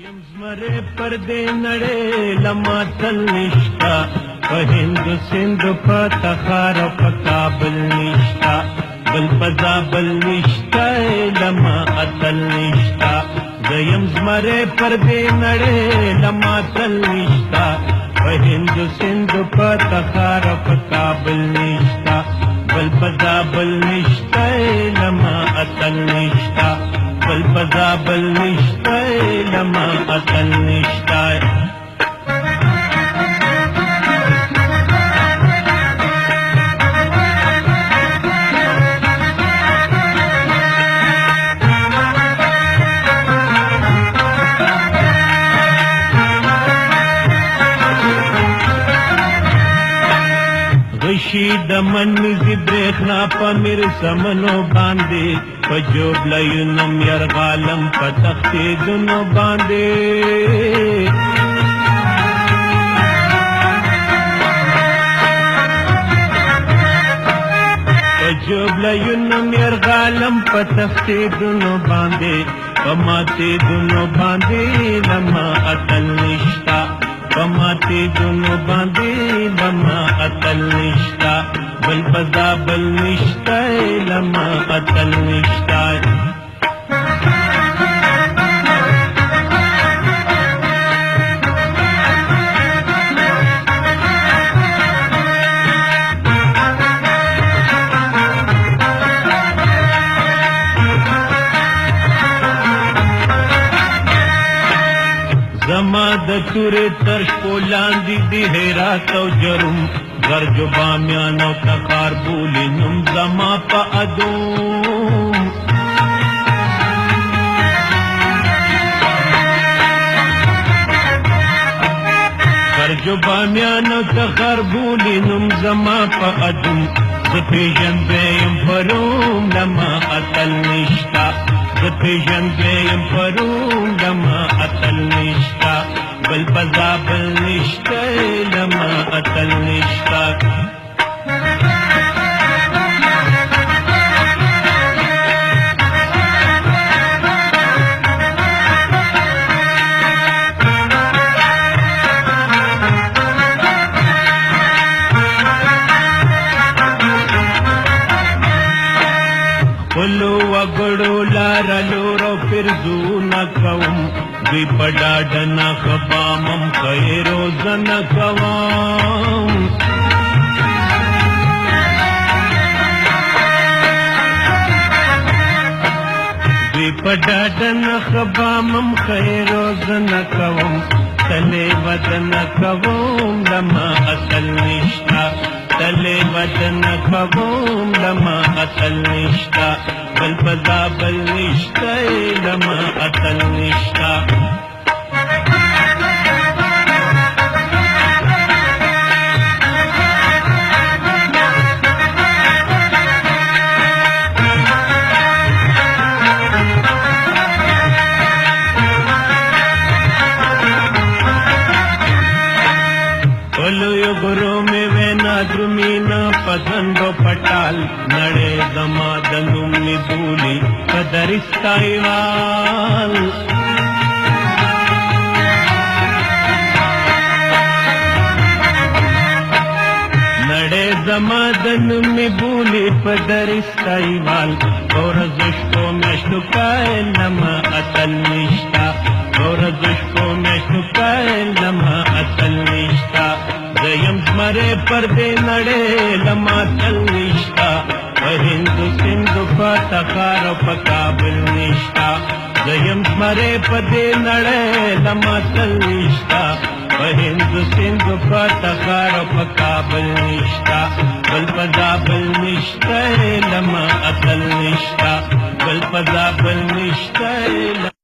زمره پردې نړۍ لما تل نشتا په هند سند په تخار په کابل نشتا بل پزا بل نشتا لما اتل نشتا زیم زمره پردې نړۍ لما تل نشتا په هند سند په تخار په کابل نشتا بل پزا بل نشتا لما اتل نشتا بل پزا بل نشتا لما اتل نشتا غشی دمن زی برخنا پمیر سمنو باندې پجوب لینم یرغالم پتختی دنو باندې پجوب لینم یرغالم پتختی دنو باندې پماتی دنو باندې لما اتل نشتا پماتی دنو باندې لما اتل نشتا بل پزا بل نشتا لما اتل نشتا زما د تورې ترش پولاندې دی هرات او جرم غرجو بامیان او تخار بولی نم زما په ادوم غرجو بامیان او تخار بولی نم زما په ادوم زپیژن بیم پروم لما اتل نشتا زپیژن بیم پروم لما اتل نشتا بل پزا بل نشتا لما اتل نشتا خلو وگڑو لارلو رو پرزو نکوم دوی پڑاڑنا خبامم خیرو زنکوام دوی پڑاڑنا خبامم خیرو زنکوم تلے ودن کوم لما اصل نشتا تلے ودن کوم لما اتل نشتا بل پزا بل نشتا لما اتل نشتا गुरु में वेना द्रुमीना पसंदो पटाल नड़े दमा दनुमनी दूली कदरिस्ताईवाल नड़े दमा दनुमनी बूली पदरिस्ताईवाल और जुश्को में शुकाए लमा अतल निष्ठा और जुश्को में शुकाए लमा अतल निष्ठा زیم زمره پردې نړۍ لما تل نشتا په هند سند په تخار په کابل نشتا زیم زمره پردې نړۍ لما تل نشتا په هند سند په تخار په کابل نشتا بل پزا بل نشتا لما اتل نشتا بل پزا بل